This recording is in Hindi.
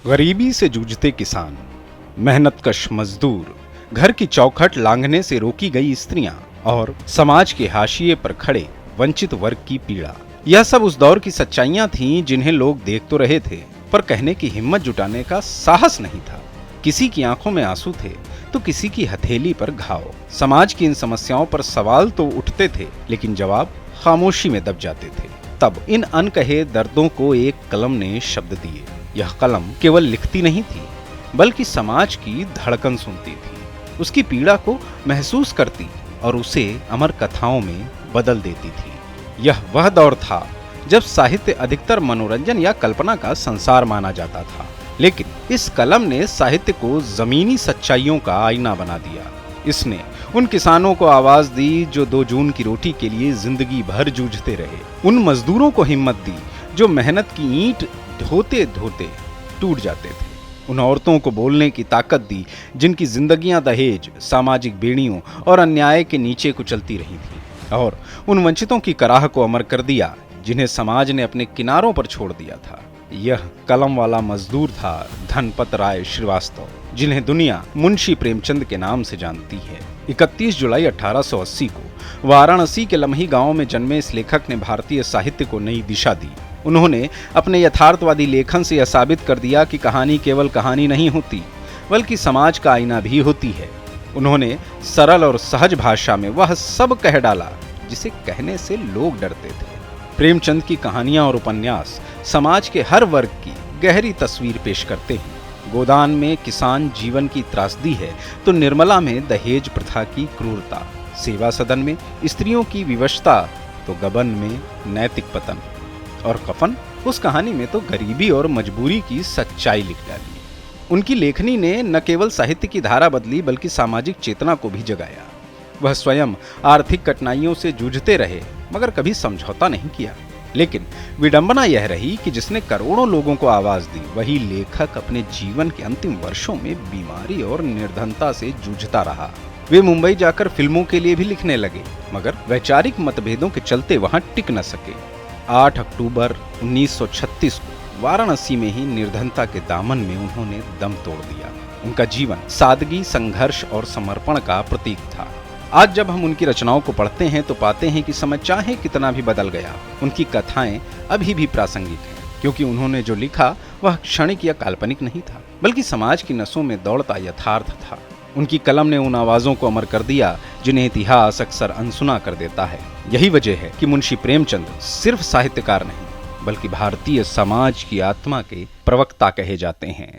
गरीबी से जूझते किसान, मेहनतकश मजदूर, घर की चौखट लांघने से रोकी गई स्त्रियां और समाज के हाशिए पर खड़े वंचित वर्ग की पीड़ा, यह सब उस दौर की सच्चाइयां थीं जिन्हें लोग देख तो रहे थे पर कहने की हिम्मत जुटाने का साहस नहीं था। किसी की आंखों में आंसू थे तो किसी की हथेली पर घाव। समाज की इन समस्याओं पर सवाल तो उठते थे लेकिन जवाब खामोशी में दब जाते थे। तब इन अनकहे दर्दों को एक कलम ने शब्द दिए। यह कलम केवल लिखती नहीं थी बल्कि समाज की धड़कन सुनती थी, उसकी पीड़ा को महसूस करती और उसे अमर कथाओं में बदल देती थी। यह वह दौर था जब साहित्य अधिकतर मनोरंजन या कल्पना का संसार माना जाता था, लेकिन इस कलम ने साहित्य को जमीनी सच्चाइयों का आईना बना दिया। इसने उन किसानों को आवाज दी जो 2 जून की रोटी के लिए जिंदगी भर जूझते रहे, उन मजदूरों को हिम्मत दी जो मेहनत की ईंट ढोते ढोते टूट जाते थे, उन औरतों को बोलने की ताकत दी जिनकी जिंदगियां दहेज, सामाजिक बेड़ियों और अन्याय के नीचे कुचलती रही थी, और उन वंचितों की कराह को अमर कर दिया जिन्हें समाज ने अपने किनारों पर छोड़ दिया था। यह कलम वाला मजदूर था धनपत राय श्रीवास्तव, जिन्हें दुनिया मुंशी प्रेमचंद के नाम से जानती है। 31 जुलाई 1880 को वाराणसी के लम्ही गांव में जन्मे इस लेखक ने भारतीय साहित्य को नई दिशा दी। उन्होंने अपने यथार्थवादी लेखन से यह साबित कर दिया कि कहानी केवल कहानी नहीं होती बल्कि समाज का आईना भी होती है। उन्होंने सरल और सहज भाषा में वह सब कह डाला जिसे कहने से लोग डरते थे। प्रेमचंद की कहानियां और उपन्यास समाज के हर वर्ग की गहरी तस्वीर पेश करते हैं। गोदान में किसान जीवन की त्रासदी है तो निर्मला में दहेज प्रथा की क्रूरता, सेवा सदन में स्त्रियों की विवशता तो गबन में नैतिक पतन, और कफन उस कहानी में तो गरीबी और मजबूरी की सच्चाई लिख डाली। उनकी लेखनी ने न केवल साहित्य की धारा बदली बल्कि सामाजिक चेतना को भी जगाया। वह स्वयं आर्थिक कठिनाइयों से जूझते रहे मगर कभी समझौता नहीं किया, लेकिन विडंबना यह रही कि जिसने करोड़ों लोगों को आवाज दी वही लेखक अपने जीवन के अंतिम वर्षों में बीमारी और निर्धनता से जूझता रहा। वे मुंबई जाकर फिल्मों के लिए भी लिखने लगे मगर वैचारिक मतभेदों के चलते वहां टिक न सके। 8 अक्टूबर 1936 को वाराणसी में ही निर्धनता के दामन में उन्होंने दम तोड़ दिया। उनका जीवन सादगी, संघर्ष और समर्पण का प्रतीक था। आज जब हम उनकी रचनाओं को पढ़ते हैं तो पाते हैं कि समय चाहे कितना भी बदल गया, उनकी कथाएं अभी भी प्रासंगिक हैं, क्योंकि उन्होंने जो लिखा वह क्षणिक या काल्पनिक नहीं था बल्कि समाज की नसों में दौड़ता यथार्थ था। उनकी कलम ने उन आवाजों को अमर कर दिया जिन्हें इतिहास अक्सर अनसुना कर देता है। यही वजह है कि मुंशी प्रेमचंद सिर्फ साहित्यकार नहीं बल्कि भारतीय समाज की आत्मा के प्रवक्ता कहे जाते हैं।